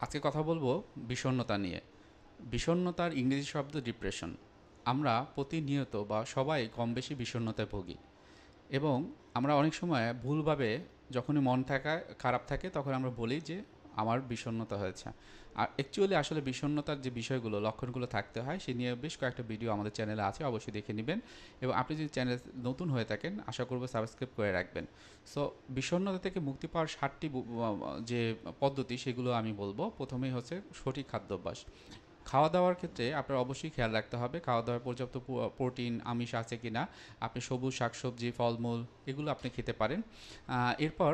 আজকে কথা বলবো বিষণ্ণতা নিয়ে। বিষণ্ণতার ইংরেজি শব্দ ডিপ্রেশন। আমরা প্রতিনিয়ত বা সবাই কম বেশি বিষণ্ণতায় ভুগি এবং আমরা অনেক সময় ভুলভাবে যখনই মন খারাপ থাকে তখন আমরা বলি যে আমার বিষণ্ণতা হয়েছে। আর অ্যাকচুয়ালি আসলে বিষণ্ণতার যে বিষয়গুলো লক্ষণগুলো থাকতে হয় সে নিয়ে বেশ কয়েকটা ভিডিও আমাদের চ্যানেলে আছে, অবশ্যই দেখে নেবেন। এবং আপনি যদি চ্যানেল নতুন হয়ে থাকেন আশা করব সাবস্ক্রাইব করে রাখবেন। সো বিষণ্ণতা থেকে মুক্তি পাওয়ার 7টি যে পদ্ধতি সেগুলো আমি বলবো। প্রথমেই হচ্ছে সঠিক খাদ্যাভ্যাস। খাওয়া দাওয়ার ক্ষেত্রে আপনার অবশ্যই খেয়াল রাখতে হবে খাওয়া দাওয়ায় পর্যাপ্ত প্রোটিন আমিষ আছে কিনা। আপনি সবুজ শাকসবজি ফলমূল এগুলো আপনি খেতে পারেন। এরপর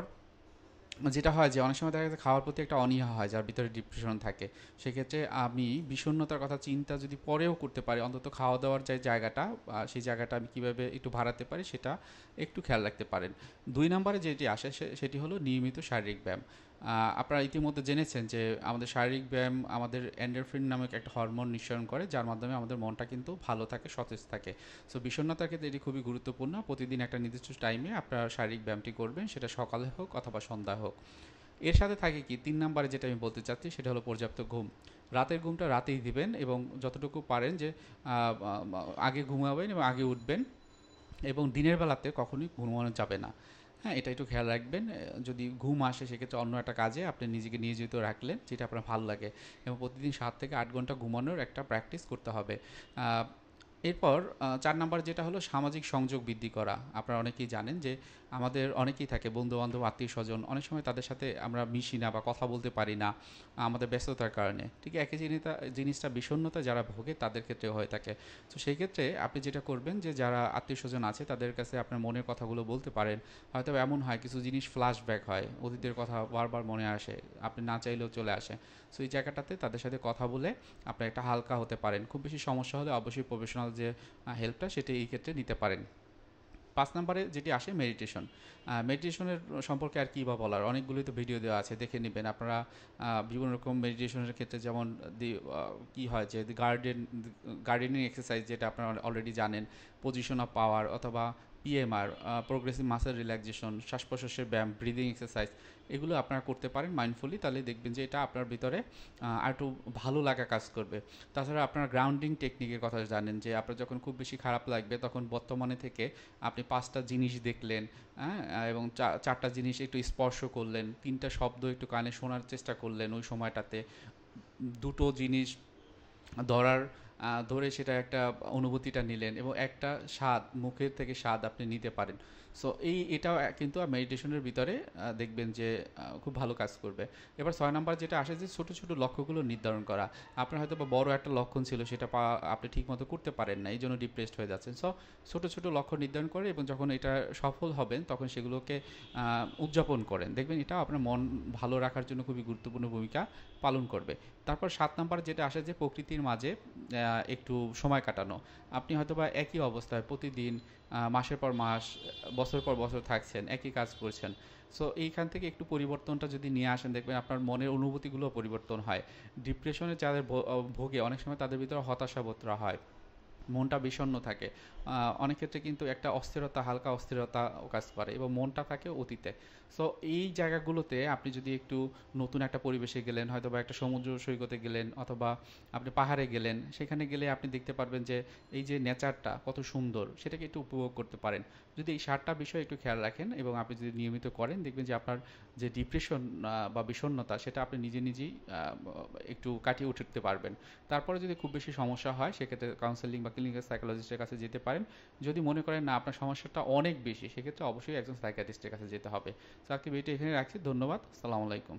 যেটা হয় যে অনেক সময় দেখা যাচ্ছে খাওয়ার প্রতি একটা অনীহা হয় যার ভিতরে ডিপ্রেশন থাকে। সেক্ষেত্রে আমি বিষণ্ণতার কথা চিন্তা যদি পরেও করতে পারি, অন্তত খাওয়া দাওয়ার যে জায়গাটা সেই জায়গাটা আমি কীভাবে একটু বাড়াতে পারি সেটা একটু খেয়াল রাখতে পারেন। 2 নম্বরে যেটি আসে সেটি হলো নিয়মিত শারীরিক ব্যায়াম। আপনারা ইতিমধ্যে জেনেছেন যে আমাদের শারীরিক ব্যায়াম আমাদের এন্ডোরফিন নামক একটা হরমোন নিঃসরণ করে, যার মাধ্যমে আমাদের মনটা কিন্তু ভালো থাকে, সতেজ থাকে। সো বিষণ্ণতার ক্ষেত্রে এটি খুবই গুরুত্বপূর্ণ। প্রতিদিন একটা নির্দিষ্ট টাইমে আপনারা শারীরিক ব্যায়ামটি করবেন, সেটা সকালে হোক অথবা সন্ধ্যায় হোক। এর সাথে থাকে কি 3 নম্বরে যেটা আমি বলতে চাচ্ছি সেটা হলো পর্যাপ্ত ঘুম। রাতের ঘুমটা রাতেই দিবেন এবং যতটুকু পারেন যে আগে ঘুমাবেন এবং আগে উঠবেন এবং দিনের বেলাতে কখনোই ঘুমানো যাবে না। হ্যাঁ, এটা একটু খেয়াল রাখবেন। যদি ঘুম আসে সেক্ষেত্রে অন্য একটা কাজে আপনি নিজেকে নিয়োজিত রাখলেন যেটা আপনার ভালো লাগে এবং প্রতিদিন 7 থেকে 8 ঘন্টা ঘুমানোর একটা প্র্যাকটিস করতে হবে। এরপর 4 নাম্বার যেটা হলো সামাজিক সংযোগ বৃদ্ধি করা। আপনারা অনেকেই জানেন যে আমাদের অনেকেই থাকে বন্ধু-বান্ধব, আত্মীয়স্বজন। অনেক সময় তাদের সাথে আমরা মিশি না বা কথা বলতে পারি না আমাদের ব্যস্ততার কারণে। ঠিক একই জিনিসটা বিষণ্ণতা যারা ভোগে তাদের ক্ষেত্রেও হয়ে থাকে। তো সেই ক্ষেত্রে আপনি যেটা করবেন যে যারা আত্মীয়স্বজন আছে তাদের কাছে আপনার মনের কথাগুলো বলতে পারেন। হয়তো এমন হয় কিছু জিনিস ফ্ল্যাশব্যাক হয়, অতীতের কথা বারবার মনে আসে, আপনি না চাইলেও চলে আসে। সো এই জায়গাটাতে তাদের সাথে কথা বলে আপনি একটা হালকা হতে পারেন। খুব বেশি সমস্যা হলে অবশ্যই প্রফেশনাল যে হেল্পটা সেটা এই ক্ষেত্রে নিতে পারেন। 5 নম্বরে যেটি আসে মেডিটেশন। মেডিটেশনের সম্পর্কে আর কী বা বলার, অনেকগুলোই তো ভিডিও দেওয়া আছে, দেখে নেবেন আপনারা। বিভিন্ন রকম মেডিটেশনের ক্ষেত্রে যেমন কী হয় যে গার্ডেনিং এক্সারসাইজ যেটা আপনারা অলরেডি জানেন, পজিশন অফ পাওয়ার অথবা পিএমআর, প্রোগ্রেসিভ মাসেল রিল্যাক্সেশন, শ্বাস প্রশ্বাসের ব্যায়াম, ব্রিদিং এক্সারসাইজ এগুলো আপনারা করতে পারেন মাইন্ডফুলি। তাহলে দেখবেন যে এটা আপনার ভিতরে আর একটু ভালো লাগা কাজ করবে। তাছাড়া আপনারা গ্রাউন্ডিং টেকনিকের কথা জানেন যে আপনার যখন খুব বেশি খারাপ লাগবে তখন বর্তমানে থেকে আপনি 5টা জিনিস দেখলেন, হ্যাঁ, এবং 4টা জিনিস একটু স্পর্শ করলেন, 3টা শব্দ একটু কানে শোনার চেষ্টা করলেন ওই সময়টাতে, 2টো জিনিস ধরার ধরে সেটা একটা অনুভূতিটা নিলেন এবং একটা স্বাদ মুখের থেকে স্বাদ আপনি নিতে পারেন। সো এটাও কিন্তু মেডিটেশনের ভিতরে দেখবেন যে খুব ভালো কাজ করবে। এবার 6 নাম্বার যেটা আসে যে ছোটো ছোটো লক্ষ্যগুলো নির্ধারণ করা। আপনার হয়তো বা বড় একটা লক্ষণ ছিল সেটা আপনি ঠিকমতো করতে পারেন না, এই জন্য ডিপ্রেসড হয়ে যাচ্ছেন। সো ছোটো ছোটো লক্ষ্য নির্ধারণ করে এবং যখন এটা সফল হবেন তখন সেগুলোকে উদযাপন করেন, দেখবেন এটা আপনার মন ভালো রাখার জন্য খুবই গুরুত্বপূর্ণ ভূমিকা পালন করবে। তারপর 7 নাম্বার যেটা আসে যে প্রকৃতির মাঝে একটু সময় কাটানো। আপনি হয়তোবা একই অবস্থায় প্রতিদিন মাসের পর মাস, বছর পর বছর থাকছেন, একই কাজ করছেন। সো এইখান থেকে একটু পরিবর্তনটা যদি নিয়ে আসেন দেখবেন আপনার মনের অনুভূতিগুলো পরিবর্তন হয়। ডিপ্রেশনে যাদের ভোগে অনেক সময় তাদের ভিতরে হতাশাবোধরা হয়, মনটা বিষণ্ণ থাকে। অনেক ক্ষেত্রে কিন্তু একটা অস্থিরতা, হালকা অস্থিরতা কাজ করে এবং মনটা থাকে অতীতে। সো এই জায়গাগুলোতে আপনি যদি একটু নতুন একটা পরিবেশে গেলেন, হয়তো বা একটা সমুদ্র সৈকতে গেলেন অথবা আপনি পাহাড়ে গেলেন, সেখানে গেলে আপনি দেখতে পারবেন যে এই যে নেচারটা কত সুন্দর সেটাকে একটু উপভোগ করতে পারেন। যদি এই 7টা বিষয় একটু খেয়াল রাখেন এবং আপনি যদি নিয়মিত করেন দেখবেন যে আপনার যে ডিপ্রেশন বা বিষণ্ণতা সেটা আপনি নিজেই একটু কাটিয়ে উঠতে পারবেন। তারপরে যদি খুব বেশি সমস্যা হয় সেক্ষেত্রে কাউন্সেলিং বা ক্লিনিক্যাল সাইকোলজিস্টের কাছে যেতে পারেন। যদি মনে করেন না আপনার সমস্যাটা অনেক বেশি সেক্ষেত্রে অবশ্যই একজন সাইকিয়াট্রিস্টের কাছে যেতে হবে। তো আজকে ভিডিওটা এখানে রাখছি। ধন্যবাদ। আসসালামু আলাইকুম।